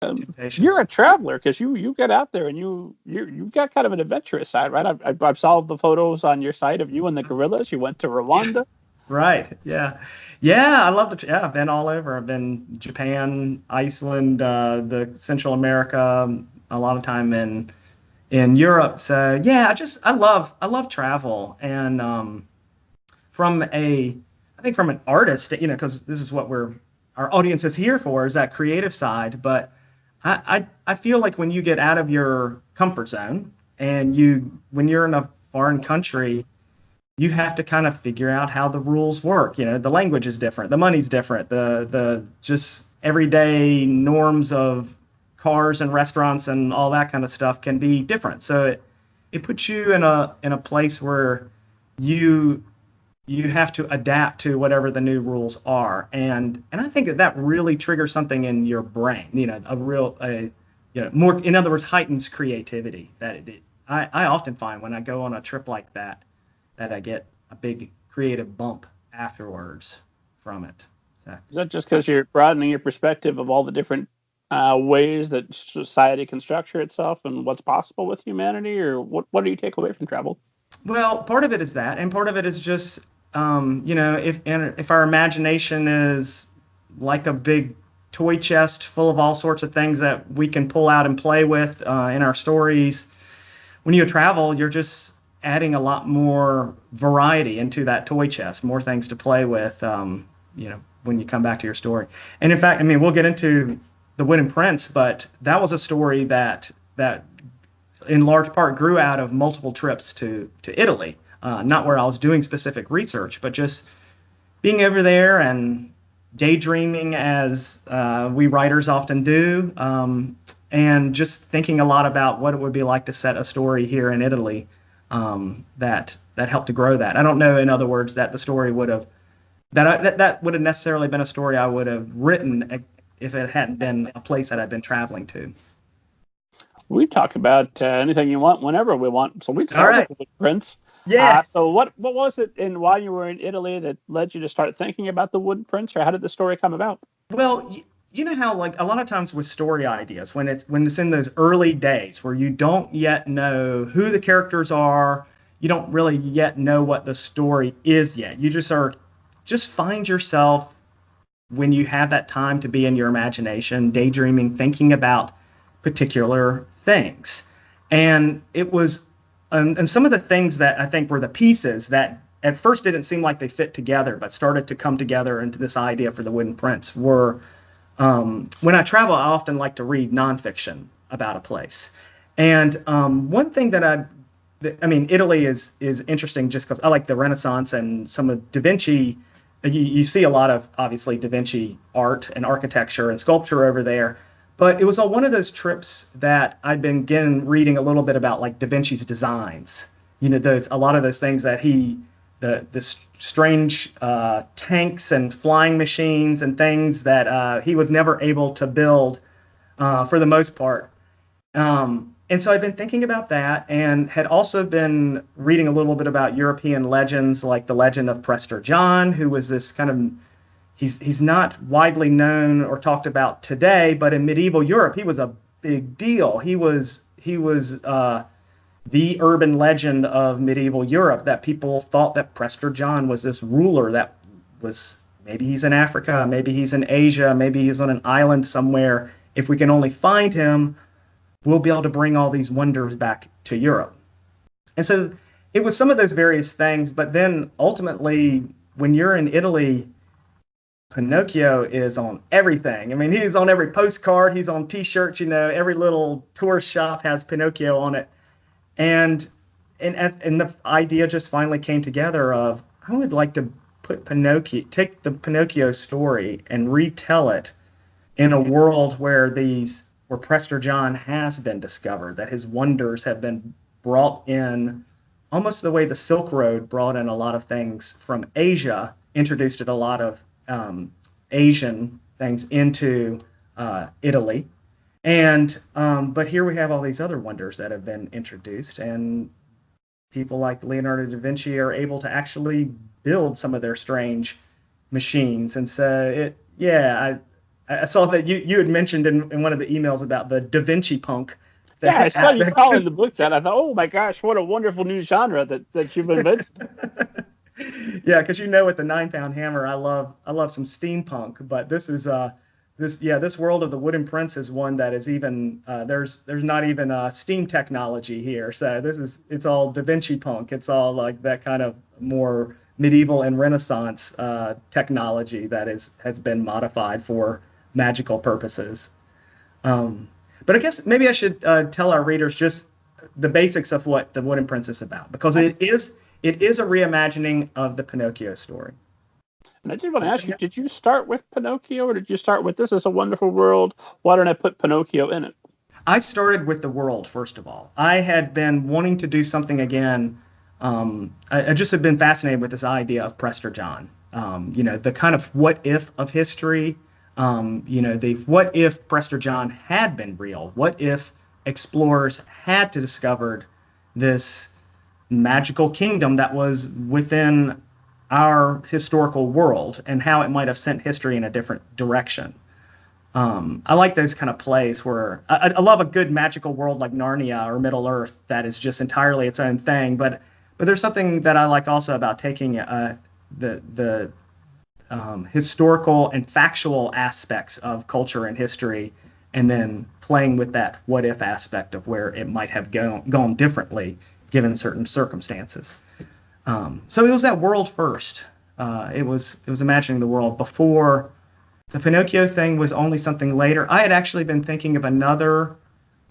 temptation. You're a traveler because you get out there and you've got kind of an adventurous side, right? I've saw the photos on your site of you and the gorillas. You went to Rwanda. Right. Yeah. Yeah. I love to. Yeah. I've been all over. I've been Japan, Iceland, the Central America, a lot of time in Europe. So yeah, I love travel. And I think from an artist, because this is what our audience is here for, is that creative side. But I feel like when you get out of your comfort zone and when you're in a foreign country, you have to kind of figure out how the rules work. The language is different, the money's different, the just everyday norms of cars and restaurants and all that kind of stuff can be different. So it puts you in a place where you have to adapt to whatever the new rules are, and I think that really triggers something in your brain. More, in other words, heightens creativity. I often find when I go on a trip like that I get a big creative bump afterwards from it. So, Is that just because you're broadening your perspective of all the different ways that society can structure itself and what's possible with humanity, or what do you take away from travel? well, part of it is that, and part of it is just, if our imagination is like a big toy chest full of all sorts of things that we can pull out and play with in our stories, when you travel, you're just adding a lot more variety into that toy chest, more things to play with, when you come back to your story. And in fact, I mean, we'll get into the Wooden Prince, but that was a story that in large part grew out of multiple trips to Italy, not where I was doing specific research, but just being over there and daydreaming as we writers often do, and just thinking a lot about what it would be like to set a story here in Italy, that helped to grow that. I don't know, in other words, that the story would have that would have necessarily been a story I would have written if it hadn't been a place that I'd been traveling to. We talk about anything you want whenever we want. So we start right. with the Prince. Yeah. So what was it while you were in Italy that led you to start thinking about the Wooden Prince, or how did the story come about? Well, you know how, like, a lot of times with story ideas, when it's in those early days where you don't yet know who the characters are, you don't really yet know what the story is yet. You just find yourself, when you have that time to be in your imagination, daydreaming, thinking about particular things. And it was, and some of the things that I think were the pieces that at first didn't seem like they fit together, but started to come together into this idea for the Wooden Prince were, when I travel, I often like to read nonfiction about a place. And one thing that Italy is interesting just because I like the Renaissance and some of Da Vinci. You see a lot of, obviously, Da Vinci art and architecture and sculpture over there. But it was on one of those trips that I'd been reading a little bit about, like, Da Vinci's designs. A lot of those things that the strange tanks and flying machines and things that he was never able to build for the most part. And so I'd been thinking about that, and had also been reading a little bit about European legends, like the legend of Prester John, who was this kind of, he's not widely known or talked about today, but in medieval Europe, he was a big deal. He was the urban legend of medieval Europe, that people thought that Prester John was this ruler that was, maybe he's in Africa, maybe he's in Asia, maybe he's on an island somewhere. If we can only find him, we'll be able to bring all these wonders back to Europe. And so it was some of those various things, but then ultimately, when you're in Italy, Pinocchio is on everything. I mean, he's on every postcard, he's on T-shirts, every little tourist shop has Pinocchio on it. And the idea just finally came together of, I would like to take the Pinocchio story and retell it in a world where Prester John has been discovered, that his wonders have been brought in almost the way the Silk Road brought in a lot of things from Asia, introduced a lot of Asian things into Italy. And but here we have all these other wonders that have been introduced, and people like Leonardo da Vinci are able to actually build some of their strange machines. And so I saw that you had mentioned in one of the emails about the Da Vinci punk. Yeah, I saw you calling the book that. I thought, oh my gosh, what a wonderful new genre that you've invented. Yeah, because with the 9-pound hammer, I love some steampunk, but this world of the Wooden Prince is one that is even there's not even steam technology here, so it's all Da Vinci punk. It's all like that kind of more medieval and Renaissance technology that has been modified for magical purposes. But I guess maybe I should tell our readers just the basics of what the Wooden Prince is about, because it is a reimagining of the Pinocchio story. And I did want to ask you, did you start with Pinocchio, or did you start with This Is a Wonderful World? Why don't I put Pinocchio in it? I started with the world, first of all. I had been wanting to do something again. I just had been fascinated with this idea of Prester John. The kind of what if of history. The what if Prester John had been real? What if explorers had to discovered this magical kingdom that was within our historical world, and how it might have sent history in a different direction? I like those kind of plays where I love a good magical world like Narnia or Middle Earth that is just entirely its own thing. But there's something that I like also about taking the historical and factual aspects of culture and history, and then playing with that what if aspect of where it might have gone differently given certain circumstances. So it was that world first. It was imagining the world before. The Pinocchio thing was only something later. I had actually been thinking of another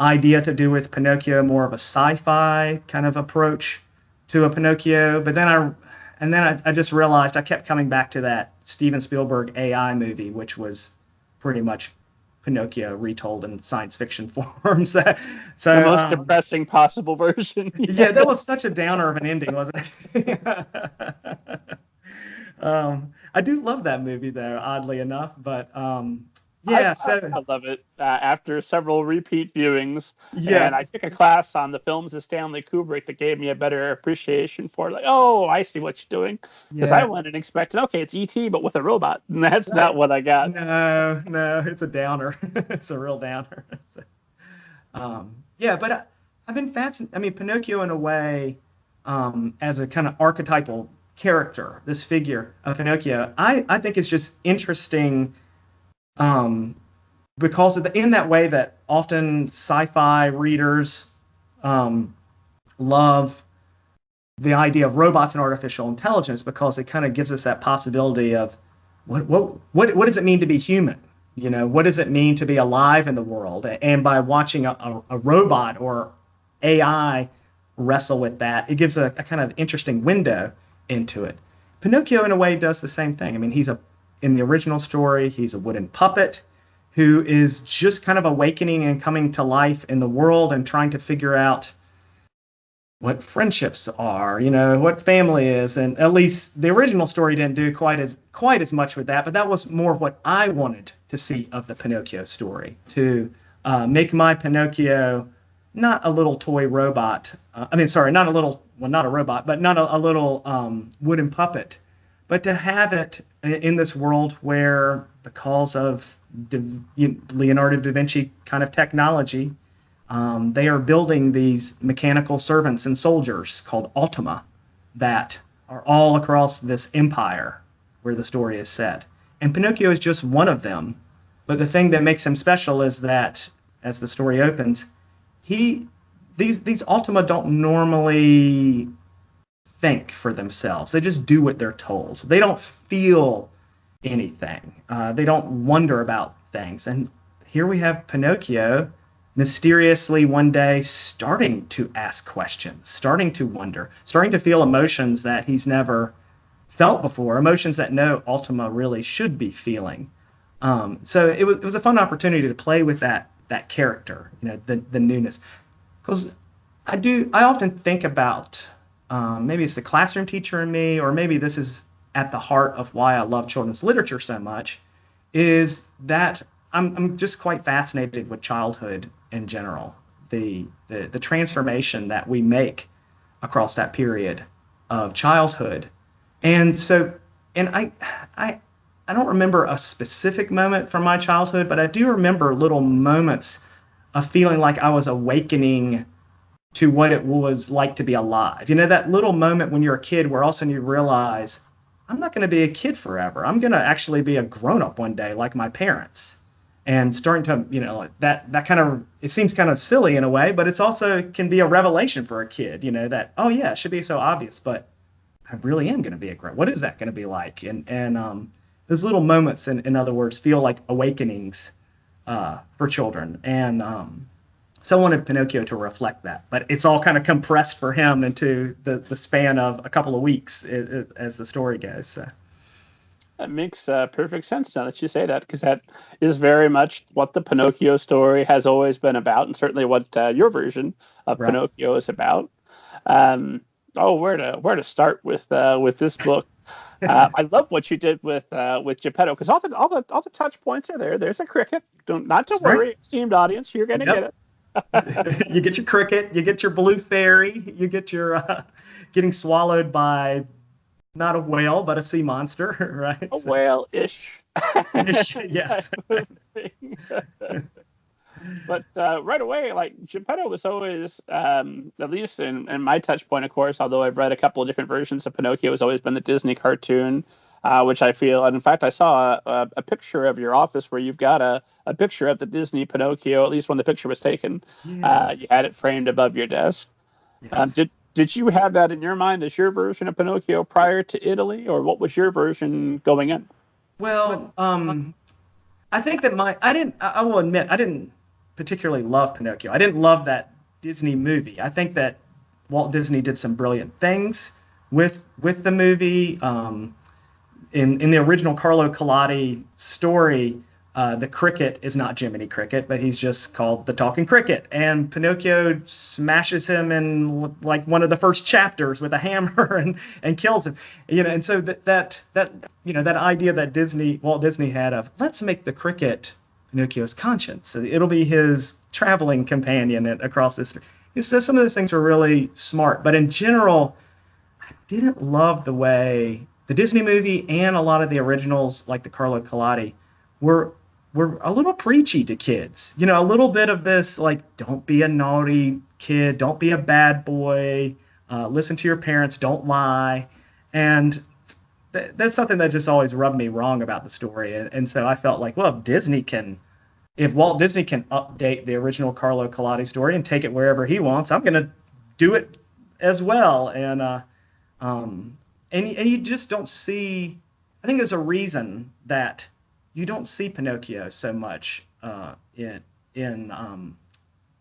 idea to do with Pinocchio, more of a sci-fi kind of approach to a Pinocchio, but then I just realized I kept coming back to that Steven Spielberg AI movie, which was pretty much Pinocchio retold in science fiction form. So the most depressing possible version. Yeah, that was such a downer of an ending, wasn't it? I do love that movie, though, oddly enough. But I love it. After several repeat viewings, yes. And I took a class on the films of Stanley Kubrick that gave me a better appreciation for it. Like, oh, I see what you're doing. Because I went and expected, okay, it's E.T., but with a robot. And that's not what I got. No, it's a downer. It's a real downer. But I've been fascinated. I mean, Pinocchio, in a way, as a kind of archetypal character, this figure of Pinocchio, I think is just interesting. Because in that way that often sci-fi readers love the idea of robots and artificial intelligence, because it kind of gives us that possibility of what does it mean to be human? What does it mean to be alive in the world? And by watching a robot or AI wrestle with that, it gives a kind of interesting window into it. Pinocchio, in a way, does the same thing. I mean, in the original story, he's a wooden puppet who is just kind of awakening and coming to life in the world and trying to figure out what friendships are, what family is. And at least the original story didn't do quite as much with that, but that was more what I wanted to see of the Pinocchio story, to make my Pinocchio not a little toy robot. Not a robot, but not a little wooden puppet, but to have it in this world where, because of Leonardo da Vinci kind of technology, they are building these mechanical servants and soldiers called automa that are all across this empire where the story is set. And Pinocchio is just one of them. But the thing that makes him special is that, as the story opens, these automa don't normally think for themselves. They just do what they're told. They don't feel anything. They don't wonder about things. And here we have Pinocchio mysteriously one day starting to ask questions, starting to wonder, starting to feel emotions that he's never felt before, emotions that no automa really should be feeling. So it was a fun opportunity to play with that character, the newness. Because I often think about, maybe it's the classroom teacher in me, or maybe this is at the heart of why I love children's literature so much, is that I'm just quite fascinated with childhood in general, the transformation that we make across that period of childhood. And I I don't remember a specific moment from my childhood, but I do remember little moments of feeling like I was awakening to what it was like to be alive. You know, that little moment when you're a kid where all of a sudden you realize, I'm not going to be a kid forever. I'm going to actually be a grown-up one day like my parents. And starting to, you know, that kind of, it seems kind of silly in a way, but it's also can be a revelation for a kid, you know, that, oh yeah, it should be so obvious, but I really am going to be a grown. What is that going to be like? And those little moments, in other words, feel like awakenings for children. And so I wanted Pinocchio to reflect that, but it's all kind of compressed for him into the span of a couple of weeks as the story goes. So. That makes perfect sense now that you say that, because that is very much what the Pinocchio story has always been about, and certainly what your version of Right. Pinocchio is about. Where to start with this book? I love what you did with Geppetto, because all the touch points are there. There's a cricket. Not to worry, esteemed audience, you're going to get it. You get your cricket, you get your blue fairy, you get your getting swallowed by not a whale, but a sea monster, right? A whale-ish. Yes. But right away, like, Geppetto was always, at least in my touch point, of course, although I've read a couple of different versions of Pinocchio, has always been the Disney cartoon, which I feel, and in fact, I saw a picture of your office where you've got a picture of the Disney Pinocchio, at least when the picture was taken. Yeah. You had it framed above your desk. Yes. Did you have that in your mind as your version of Pinocchio prior to Italy, or what was your version going in? Well, I think that I will admit, I didn't particularly love Pinocchio. I didn't love that Disney movie. I think that Walt Disney did some brilliant things with the movie. In the original Carlo Collodi story, the cricket is not Jiminy Cricket, but he's just called the Talking Cricket. And Pinocchio smashes him in like one of the first chapters with a hammer and kills him. You know, and so that you know, that idea that Walt Disney had of, let's make the cricket Pinocchio's conscience. So it'll be his traveling companion across this. So some of those things were really smart, but in general, I didn't love the way the Disney movie and a lot of the originals, like the Carlo Collodi, were a little preachy to kids. You know, a little bit of this, like, don't be a naughty kid, don't be a bad boy, listen to your parents, don't lie. And that's something that just always rubbed me wrong about the story. And so I felt like, well, if Walt Disney can update the original Carlo Collodi story and take it wherever he wants, I'm going to do it as well. And you just don't see, I think there's a reason that you don't see Pinocchio so much in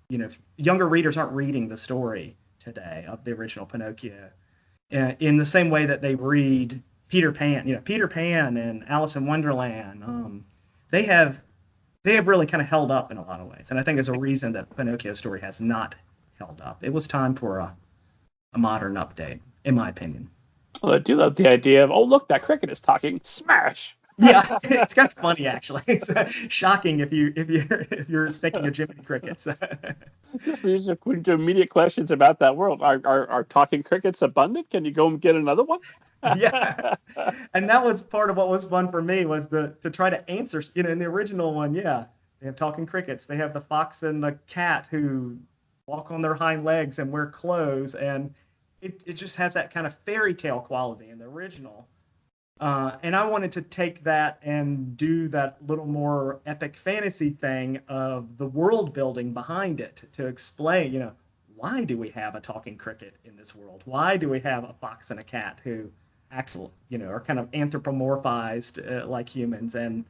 you know, younger readers aren't reading the story today of the original Pinocchio in the same way that they read Peter Pan. You know, Peter Pan and Alice in Wonderland. They have really kind of held up in a lot of ways, and I think there's a reason that Pinocchio story has not held up. It was time for a modern update, in my opinion. Well, I do love the idea of, oh, look, that cricket is talking. Smash! Yeah, it's kind of funny, actually. It's shocking if you're thinking of Jiminy Crickets. Just these are immediate questions about that world. Are talking crickets abundant? Can you go and get another one? Yeah, and that was part of what was fun for me, was to try to answer. You know, in the original one, yeah, they have talking crickets. They have the fox and the cat who walk on their hind legs and wear clothes, and it just has that kind of fairy tale quality in the original. And I wanted to take that and do that little more epic fantasy thing of the world building behind it to explain, you know, why do we have a talking cricket in this world? Why do we have a fox and a cat who actually, you know, are kind of anthropomorphized like humans? And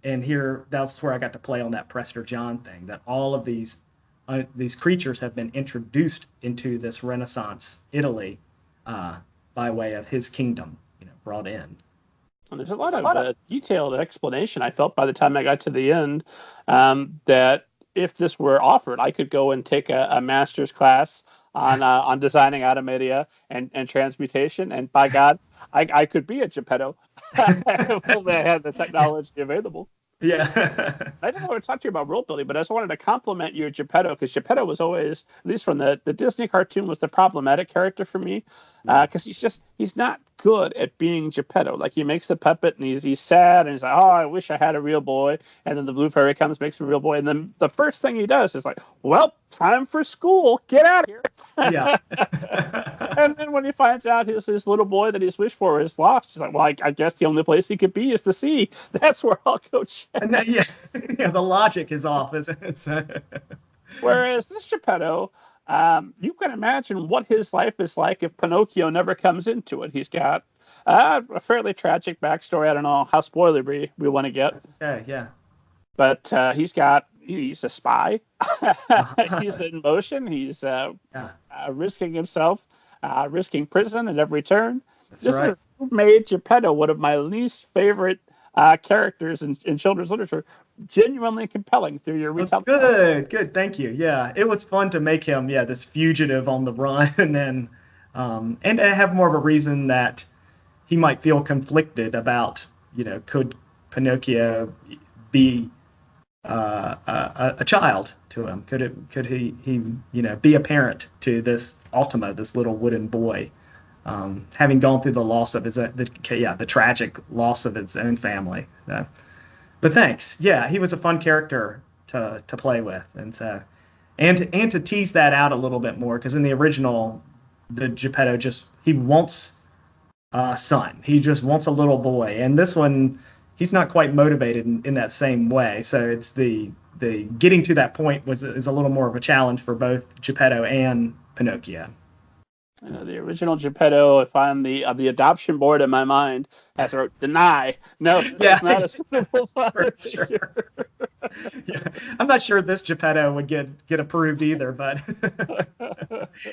here, that's where I got to play on that Prester John thing, that all of these creatures have been introduced into this Renaissance Italy by way of his kingdom. Brought in. And there's a lot of detailed explanation, I felt, by the time I got to the end, that if this were offered, I could go and take a master's class on designing automatia and transmutation, and by God, I could be a Geppetto if only I had the technology available. Yeah. I didn't want to talk to you about world building, but I just wanted to compliment you, Geppetto, because Geppetto was always, at least from the Disney cartoon, was the problematic character for me, because he's not good at being Geppetto. Like, he makes the puppet and he's sad and he's like, oh, I wish I had a real boy. And then the blue fairy comes, makes him a real boy. And then the first thing he does is like, well, time for school. Get out of here. Yeah. And then when he finds out his little boy that he's wished for is lost, he's like, well, I guess the only place he could be is the sea. That's where I'll go check. And that, yeah, the logic is off, isn't it? So... Whereas this Geppetto, you can imagine what his life is like if Pinocchio never comes into it. He's got a fairly tragic backstory. I don't know how spoilery we want to get. Okay, yeah. But he's a spy. He's in motion. He's risking himself, risking prison at every turn. This has made Geppetto one of my least favorite characters in children's literature. Genuinely compelling through your retelling. Good, thank you. Yeah, it was fun to make him, this fugitive on the run, and to have more of a reason that he might feel conflicted about, could Pinocchio be a child to him? Could he be a parent to this Ultima, this little wooden boy, having gone through the loss of the tragic loss of his own family. But thanks. Yeah, he was a fun character to play with, and to tease that out a little bit more, because in the original, the Geppetto he wants a son. He just wants a little boy, and this one, he's not quite motivated in that same way. So it's the getting to that point is a little more of a challenge for both Geppetto and Pinocchio. The original Geppetto, if I'm the adoption board in my mind, has wrote deny. No, it's not a suitable father. Sure. Yeah, I'm not sure this Geppetto would get approved either, but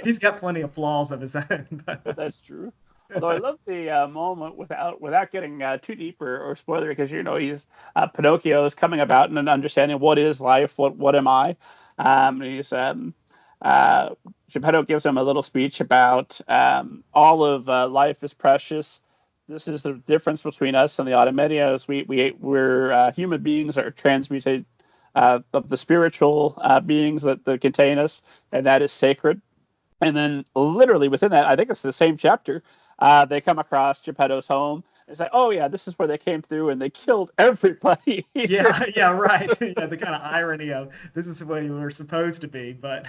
he's got plenty of flaws of his own. That's true. Although I love the moment without getting too deep or spoiler, because he's Pinocchio is coming about and understanding what is life, what am I. He's Geppetto gives him a little speech about all of life is precious. This is the difference between us and the Automatos. We're human beings are transmuted of the spiritual beings that contain us, and that is sacred. And then literally within that, I think it's the same chapter, they come across Geppetto's home. It's like, oh yeah, this is where they came through and they killed everybody. yeah, right. Yeah, the kind of irony of this is where you were supposed to be, but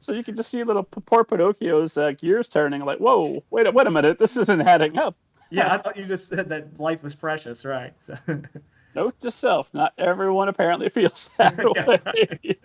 so you can just see little poor Pinocchio's gears turning, like, whoa, wait a minute, this isn't adding up. Yeah, I thought you just said that life was precious, right? So... Note to self: not everyone apparently feels that way.